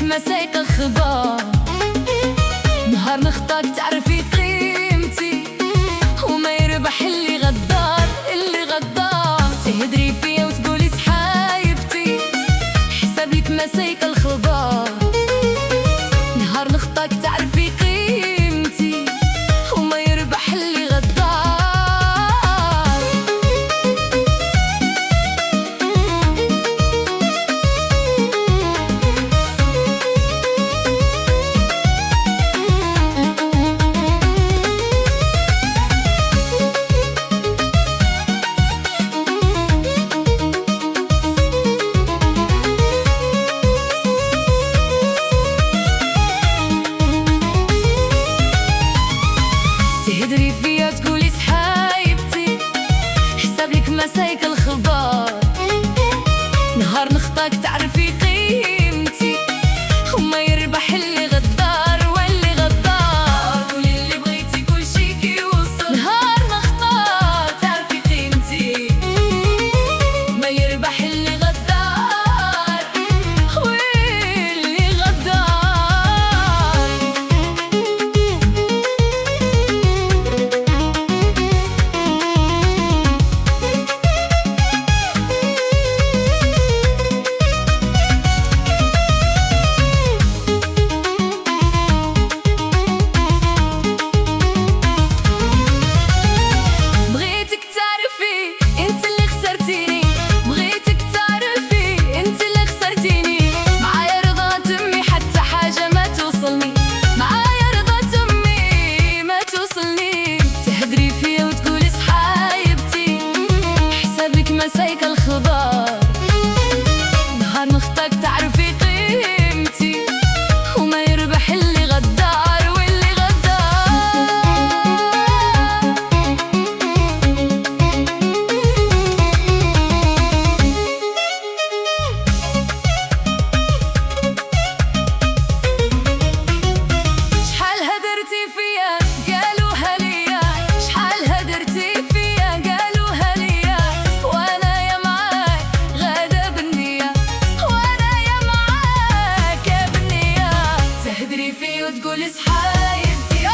مسايق الخبار. نهار نخطاك تعرفي قيمتي، وما يربح اللي غدار اللي غدار. تهدري فيا وتقولي سحايبتي، حساب لك مسايق الخبار. نهار نخطاك تعرفي قيمتي، وما يربح اللي غدار. تهدري فيا تقولي سحايبتي، حساب لك مسايق الخبار. نهار نخطاك تعرفي قيمتي، وما يربح اللي غدار واللي غدار. قولي اللي بغيتي كل شي كيوصل. نهار نخطاك تعرفي قيمتي، ما يربح اللي غدار واللي غدار. بغيتك تعرفي انت اللي خسرتيني، بغيتك تعرفي انت اللي خسرتيني. معايا رضا تمي حتى حاجة ما توصلني، معايا رضا تمي ما توصلني. تهدري فيا وتقولي سحايبتي، حسابك مسايق الخضار. نهار نخطاك تعرفي قيمتي، وما يربح اللي غدار واللي غدار. شحال هدرتي فيا قالوها ليا، شحال هدرتي فيا قالوها ليا. وانا يا معاك غادا بالنية، وانا يا معاك يا بالنية. تهدري فيا وتقولي سحايبتي،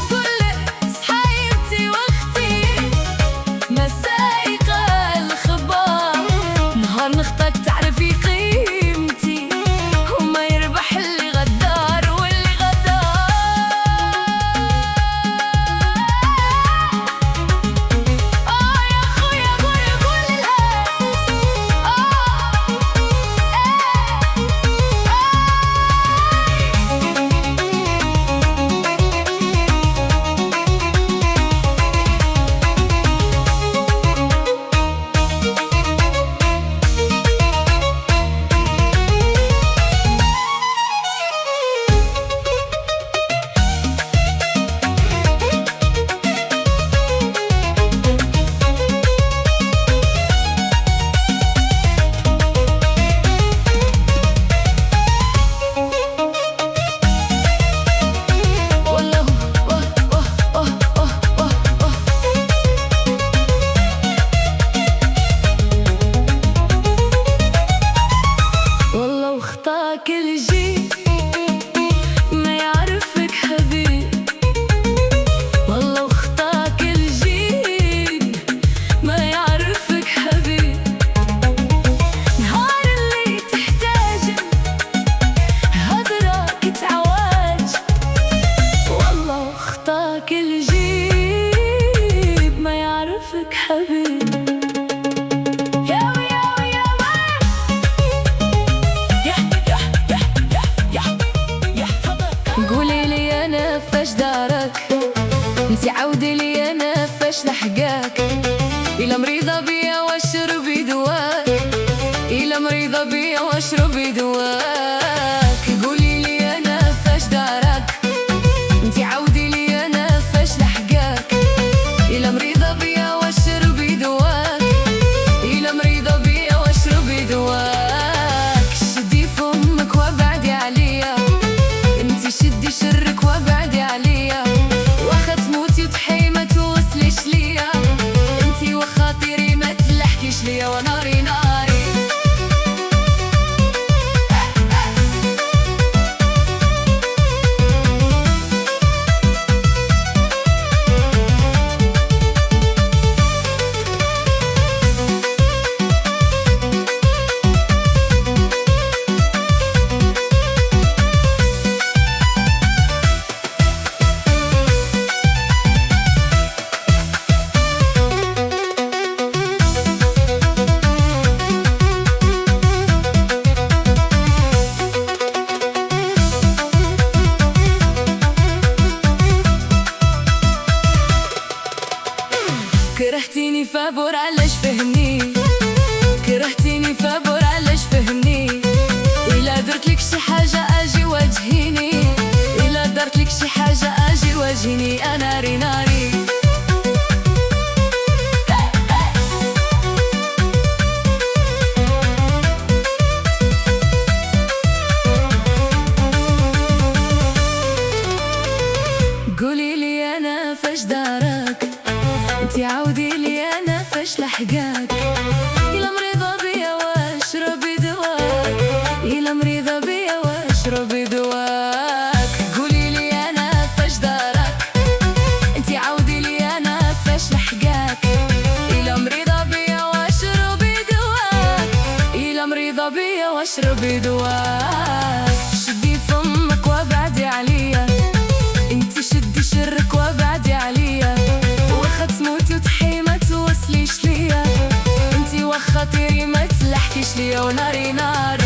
تقولي سحايبتي واختي مسايق الخبار. نهار نخطاك تعرفي قيمتي، وما يربح اللي غدار واللي غدار. يا خويا قولي قولي لها والله والله وخطاك الجي ما يعرفك حبيب. والله وخطاك الجي ما يعرفك حبيب. نهار اللي تحتاج هضرك تعواج. والله وخطاك الجيب ما يعرفك حبيب. قولي لي انا فاش دارك، انتي عودي لي انا فاش لحقاك. الا مريضة بيا واشربي دواك، الا مريضة بيا واشربي دواك. قولي لي انا فاش دارك، انتي عودي لي انا فاش لحقاك. الا مريضة بيا واشربي دواك، الا مريضة بيا واشربي دواك. شدي فمك وابعدي عليا، انتي شدي شرك وابعدي عليا. واخا تموتي وتحي ما توصليش ليا، انتي وخاطري ما تلحقيش ليا. وناري ناري درت لك شي حاجة اجي واجهيني، إلا درت لك شي حاجة اجي واجهيني، أنا ناري ناري. قولي لي أنا فاش دارك، انتي عاودي لي أنا فاش لحقاك، إلا مريضة بيا واشربي دواك، إلا مريضة بيا واشربي دواك. قولي لي أنا فاش دارك، انتي عاودي لي أنا فاش لحقاك، إلا مريضة بيا واشربي دواك، إلا مريضة بيا واشربي دواك. شدي فمك وابعدي عليا، انتي شدي شرك وابعدي عليا، واخا تموتي وتحيي ما توصليش ليا، انتي واخا طيري ما تلحقيش ليا، وناري ناري.